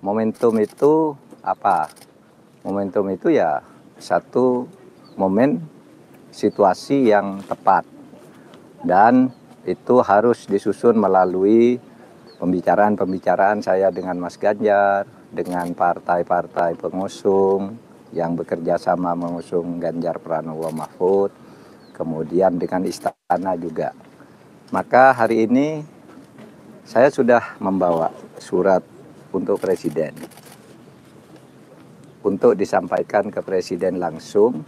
momentum itu apa? Momentum itu ya satu momen situasi yang tepat. Dan itu harus disusun melalui pembicaraan-pembicaraan saya dengan Mas Ganjar, dengan partai-partai pengusung yang bekerja sama mengusung Ganjar Pranowo Mahfud, kemudian dengan istana juga. Maka hari ini saya sudah membawa surat untuk Presiden, untuk disampaikan ke Presiden langsung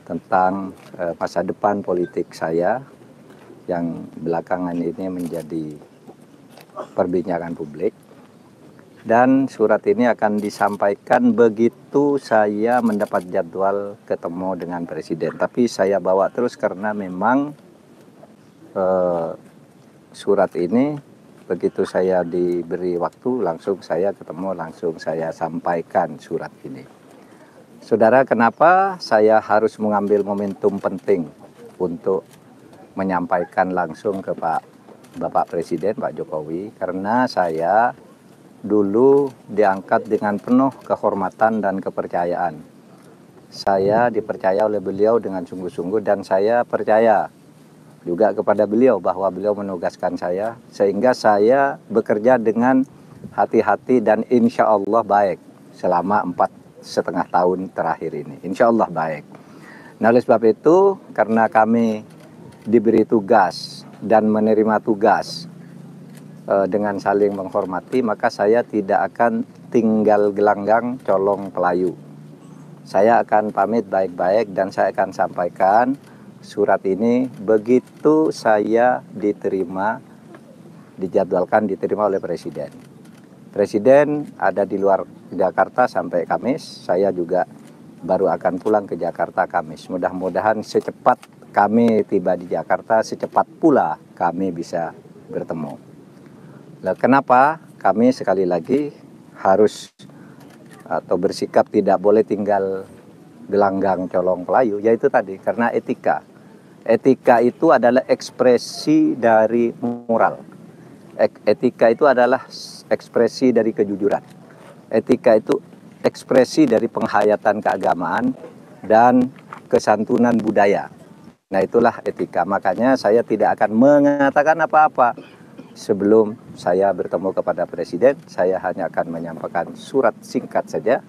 tentang masa depan politik saya yang belakangan ini menjadi perbincangan publik. Dan surat ini akan disampaikan begitu saya mendapat jadwal ketemu dengan Presiden. Tapi saya bawa terus karena memang surat ini begitu saya diberi waktu langsung saya ketemu, langsung saya sampaikan surat ini. Saudara, kenapa saya harus mengambil momentum penting untuk menyampaikan langsung ke Bapak Presiden, Pak Jokowi? Karena saya dulu diangkat dengan penuh kehormatan dan kepercayaan. Saya dipercaya oleh beliau dengan sungguh-sungguh dan saya percaya juga kepada beliau bahwa beliau menugaskan saya, sehingga saya bekerja dengan hati-hati dan insya Allah baik selama 4,5 tahun terakhir ini. Insya Allah baik. Nah, oleh sebab itu, karena kami diberi tugas dan menerima tugas dengan saling menghormati, maka saya tidak akan tinggal gelanggang colong pelayu. Saya akan pamit baik-baik dan saya akan sampaikan surat ini begitu saya dijadwalkan diterima oleh Presiden. Presiden ada di luar Jakarta sampai Kamis, saya juga baru akan pulang ke Jakarta Kamis. Mudah-mudahan secepat kami tiba di Jakarta, secepat pula kami bisa bertemu. Nah, kenapa kami sekali lagi harus atau bersikap tidak boleh tinggal gelanggang colong pelayu, yaitu tadi karena etika. Etika itu adalah ekspresi dari moral. Etika itu adalah ekspresi dari kejujuran. Etika itu ekspresi dari penghayatan keagamaan dan kesantunan budaya. Nah, itulah etika. Makanya saya tidak akan mengatakan apa-apa sebelum saya bertemu kepada Presiden. Saya hanya akan menyampaikan surat singkat saja.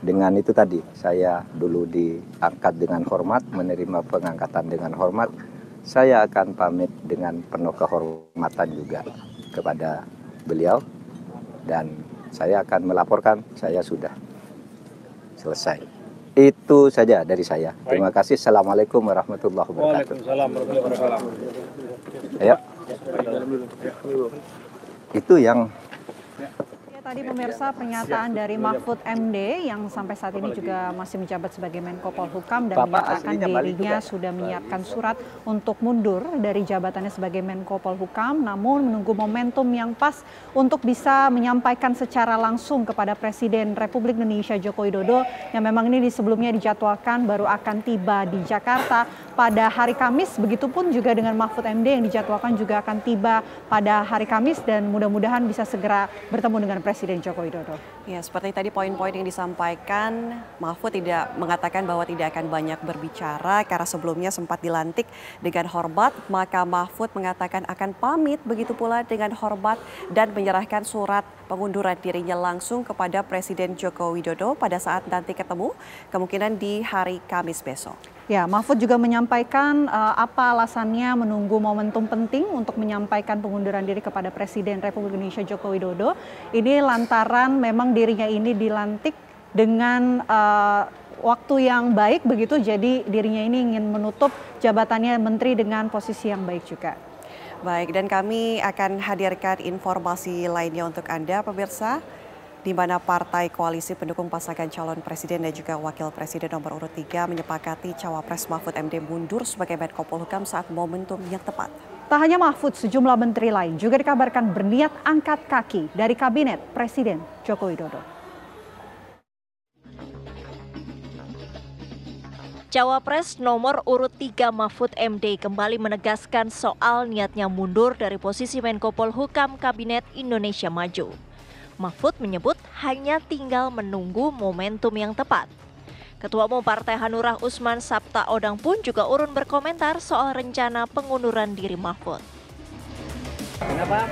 Dengan itu tadi, saya dulu diangkat dengan hormat, menerima pengangkatan dengan hormat. Saya akan pamit dengan penuh kehormatan juga kepada beliau. Dan saya akan melaporkan, saya sudah selesai. Itu saja dari saya. Terima kasih. Assalamualaikum warahmatullahi wabarakatuh. Waalaikumsalam warahmatullahi wabarakatuh. Ayo. Itu yang tadi pemirsa pernyataan dari Mahfud MD yang sampai saat ini juga masih menjabat sebagai Menko Polhukam dan menyatakan dirinya sudah menyiapkan surat untuk mundur dari jabatannya sebagai Menko Polhukam, namun menunggu momentum yang pas untuk bisa menyampaikan secara langsung kepada Presiden Republik Indonesia Joko Widodo yang memang ini sebelumnya dijadwalkan baru akan tiba di Jakarta pada hari Kamis. Begitupun juga dengan Mahfud MD yang dijadwalkan juga akan tiba pada hari Kamis dan mudah-mudahan bisa segera bertemu dengan Presiden Joko Widodo. Ya, seperti tadi poin-poin yang disampaikan, Mahfud tidak mengatakan bahwa tidak akan banyak berbicara karena sebelumnya sempat dilantik dengan hormat, maka Mahfud mengatakan akan pamit begitu pula dengan hormat dan menyerahkan surat pengunduran dirinya langsung kepada Presiden Joko Widodo pada saat nanti ketemu, kemungkinan di hari Kamis besok. Ya, Mahfud juga menyampaikan apa alasannya menunggu momentum penting untuk menyampaikan pengunduran diri kepada Presiden Republik Indonesia Joko Widodo. Ini lantaran memang dirinya ini dilantik dengan waktu yang baik begitu, jadi dirinya ini ingin menutup jabatannya menteri dengan posisi yang baik juga. Baik, dan kami akan hadirkan informasi lainnya untuk Anda pemirsa, di mana partai koalisi pendukung pasangan calon presiden dan juga wakil presiden nomor urut 3 menyepakati cawapres Mahfud MD mundur sebagai Menko Polhukam saat momentum yang tepat. Tak hanya Mahfud, sejumlah menteri lain juga dikabarkan berniat angkat kaki dari kabinet Presiden Joko Widodo. Cawapres nomor urut 3 Mahfud MD kembali menegaskan soal niatnya mundur dari posisi Menko Polhukam Kabinet Indonesia Maju. Mahfud menyebut hanya tinggal menunggu momentum yang tepat. Ketua Umum Partai Hanura Usman Sabtaodang pun juga urun berkomentar soal rencana pengunduran diri Mahfud. Kenapa?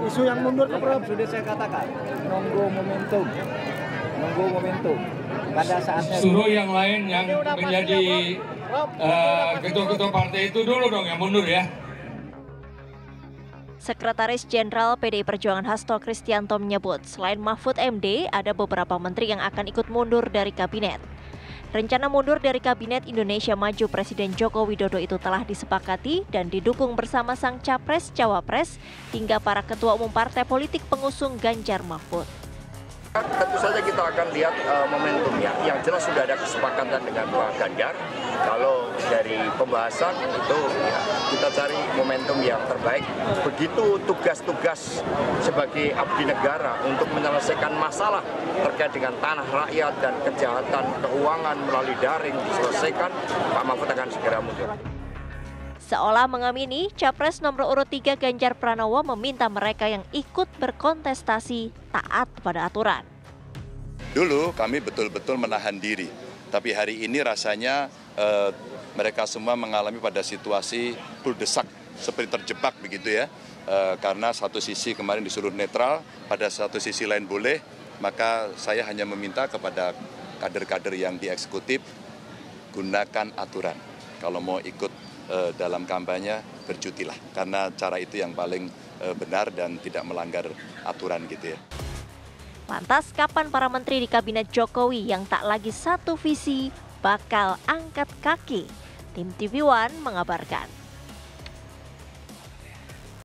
Isu yang mundur ke Prof sudah saya katakan, nunggu momentum. Pada saatnya suruh yang lain yang menjadi ketua-ketua partai itu dulu dong yang mundur ya. Sekretaris Jenderal PDI Perjuangan Hasto Kristianto menyebut selain Mahfud MD, ada beberapa menteri yang akan ikut mundur dari kabinet. Rencana mundur dari Kabinet Indonesia Maju Presiden Joko Widodo itu telah disepakati dan didukung bersama sang capres-cawapres hingga para ketua umum partai politik pengusung Ganjar Mahfud. Tentu saja kita akan lihat momentumnya. Yang jelas sudah ada kesepakatan dengan Pak Ganjar. Kalau dari pembahasan itu ya, kita cari momentum yang terbaik. Begitu tugas-tugas sebagai abdi negara untuk menyelesaikan masalah terkait dengan tanah rakyat dan kejahatan keuangan melalui daring diselesaikan, Pak Mahfud akan segera mundur. Seolah mengamini, Capres nomor urut 3 Ganjar Pranowo meminta mereka yang ikut berkontestasi taat pada aturan. Dulu kami betul-betul menahan diri, tapi hari ini rasanya mereka semua mengalami pada situasi buldesak, seperti terjebak begitu ya. Karena satu sisi kemarin disuruh netral, pada satu sisi lain boleh, maka saya hanya meminta kepada kader-kader yang di eksekutif, gunakan aturan. Kalau mau ikut dalam kampanye, bercutilah. Karena cara itu yang paling benar dan tidak melanggar aturan gitu ya. Lantas kapan para menteri di Kabinet Jokowi yang tak lagi satu visi bakal angkat kaki? Tim TV One mengabarkan.